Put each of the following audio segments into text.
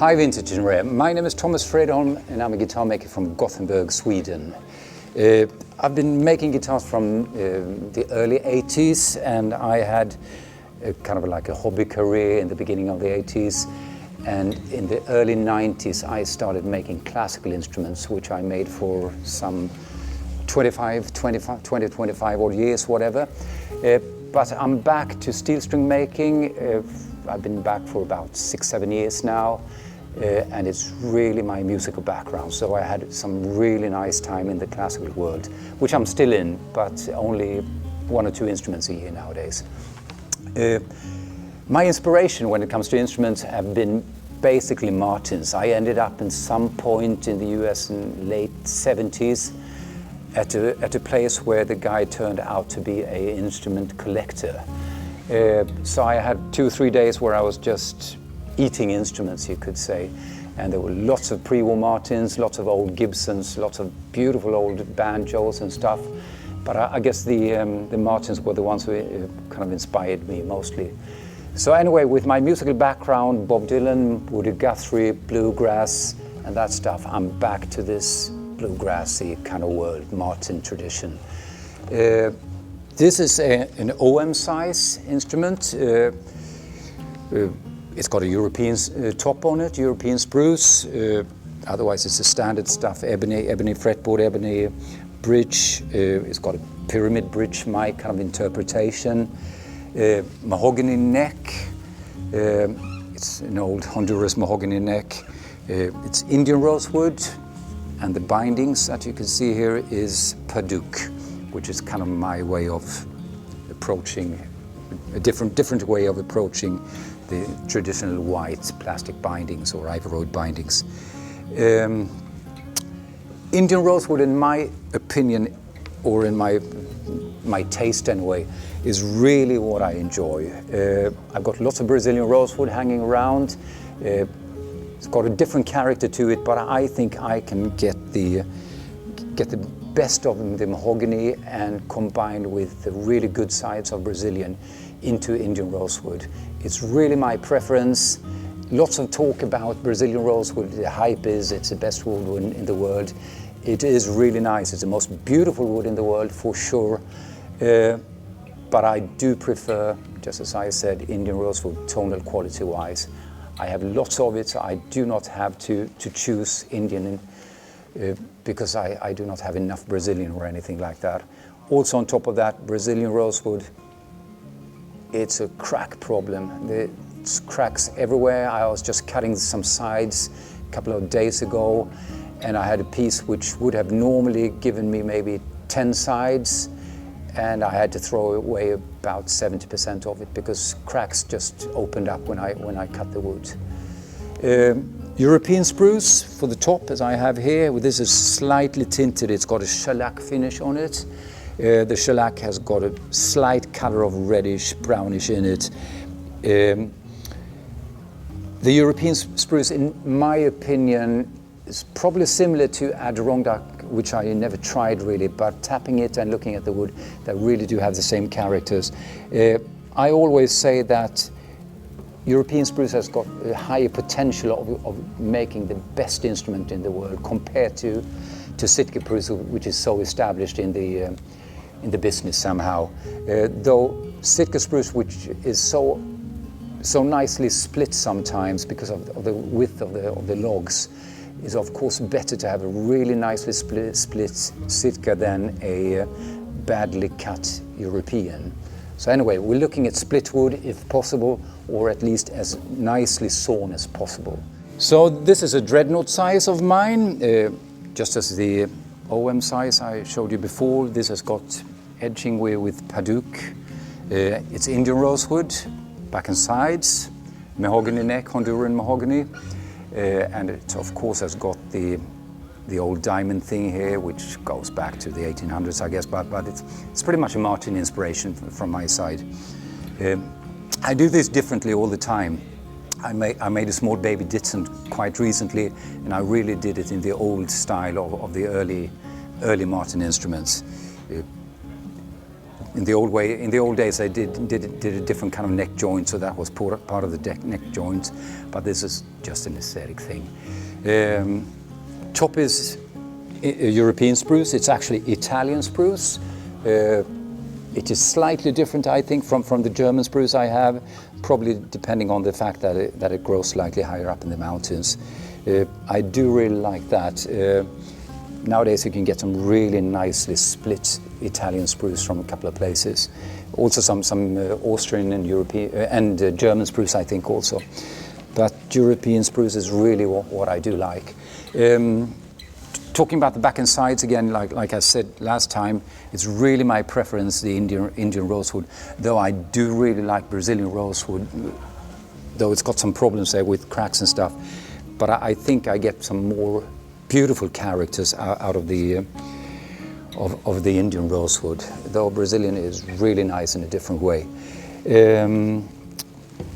Hi Vintage and Rare, my name is Thomas Fredholm and I'm a guitar maker from Gothenburg, Sweden. I've been making guitars from the early 80s, and I had kind of like a hobby career in the beginning of the 80s, and in the early 90s I started making classical instruments, which I made for some 20, 25 odd years, whatever. But I'm back to steel string making. I've been back for about 6-7 years now, and it's really my musical background. So I had some really nice time in the classical world, which I'm still in, but only 1 or 2 instruments a year nowadays. My inspiration when it comes to instruments have been basically Martins. I ended up in some point in the US in late 70s at a place where the guy turned out to be an instrument collector. So I had 2 or 3 days where I was just eating instruments, you could say, and there were lots of pre-war Martins, lots of old Gibsons, lots of beautiful old banjos and stuff. But I guess the Martins were the ones who kind of inspired me mostly. So anyway, with my musical background, Bob Dylan, Woody Guthrie, bluegrass and that stuff, I'm back to this bluegrassy kind of world, Martin tradition. This is an OM size instrument. It's got a European top on it, European spruce. Otherwise it's the standard stuff, ebony fretboard, ebony bridge. It's got a pyramid bridge mic kind of interpretation. Mahogany neck. It's an old Honduras mahogany neck. It's Indian rosewood, and the bindings that you can see here is Padauk, which is kind of my way of approaching, a different way of approaching the traditional white plastic bindings or ivory bindings. Indian rosewood, in my opinion, or in my taste anyway, is really what I enjoy. I've got lots of Brazilian rosewood hanging around. It's got a different character to it, but I think I can get the best of the mahogany and combined with the really good sides of Brazilian into Indian rosewood. It's really my preference. Lots of talk about Brazilian rosewood. The hype is it's the best wood in the world. It is really nice. It's the most beautiful wood in the world for sure. But I do prefer, just as I said, Indian rosewood tonal quality wise. I have lots of it, so I do not have to choose Indian because I do not have enough Brazilian or anything like that. Also on top of that, Brazilian rosewood, it's a crack problem. There's cracks everywhere. I was just cutting some sides a couple of days ago, and I had a piece which would have normally given me maybe 10 sides, and I had to throw away about 70% of it because cracks just opened up when I cut the wood. European spruce for the top, as I have here. This is slightly tinted. It's got a shellac finish on it. The shellac has got a slight color of reddish, brownish in it. The European spruce, in my opinion, is probably similar to Adirondack, which I never tried really, but tapping it and looking at the wood, they really do have the same characters. I always say that European spruce has got a higher potential of making the best instrument in the world compared to Sitka spruce, which is so established in the business somehow. Though Sitka spruce, which is so nicely split sometimes because of the width of the logs, is of course better to have a really nicely split Sitka than a badly cut European. So anyway, we're looking at split wood if possible, or at least as nicely sawn as possible. So this is a Dreadnought size of mine, just as the OM size I showed you before. This has got edging with Padauk. It's Indian rosewood, back and sides, mahogany neck, Honduran mahogany. And it of course has got the old diamond thing here, which goes back to the 1800s, I guess, but it's pretty much a Martin inspiration from my side. I do this differently all the time. I made a small baby Ditson quite recently, and I really did it in the old style of the early Martin instruments. in the old days, I did a different kind of neck joint, so that was part of the neck joint. But this is just an aesthetic thing. Top is European spruce. It's actually Italian spruce. It is slightly different, I think, from the German spruce I have, probably depending on the fact that it grows slightly higher up in the mountains. I do really like that. Nowadays you can get some really nicely split Italian spruce from a couple of places. Also some Austrian and European and German spruce, I think, also. But European spruce is really what I do like. Talking about the back and sides again, like I said last time, it's really my preference, the Indian rosewood, though I do really like Brazilian rosewood, though it's got some problems there with cracks and stuff. But I think I get some more beautiful characters out of the Indian rosewood, though Brazilian is really nice in a different way.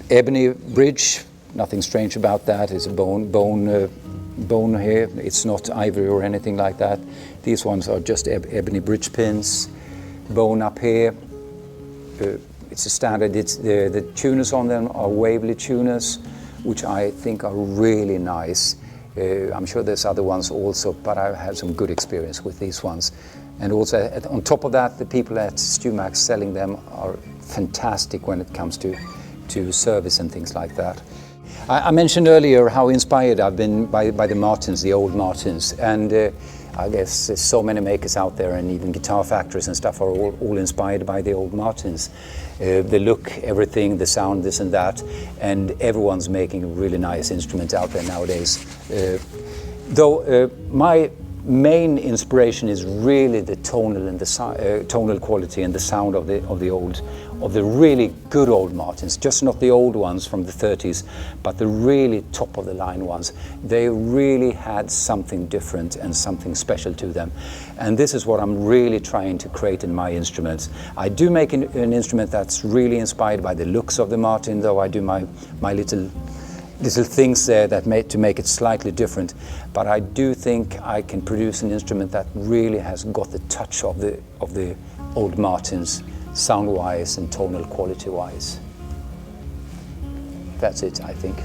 Ebony bridge, nothing strange about that. It's a bone here. It's not ivory or anything like that. These ones are just ebony bridge pins. Bone up here. It's a standard. The tuners on them are Waverley tuners, which I think are really nice. I'm sure there's other ones also, but I've had some good experience with these ones. And also, on top of that, the people at Stumax selling them are fantastic when it comes to service and things like that. I mentioned earlier how inspired I've been by the Martins, the old Martins, and I guess there's so many makers out there, and even guitar factories and stuff are all inspired by the old Martins. The look, everything, the sound, this and that, and everyone's making a really nice instrument out there nowadays. Though my main inspiration is really the tonal and the tonal quality and the sound of the really good old Martins, just not the old ones from the 30s, but the really top of the line ones. They really had something different and something special to them, and this is what I'm really trying to create in my instruments. I do make an instrument that's really inspired by the looks of the Martin, though I do my little things there to make it slightly different, but I do think I can produce an instrument that really has got the touch of the old Martins, sound-wise and tonal quality-wise. That's it, I think.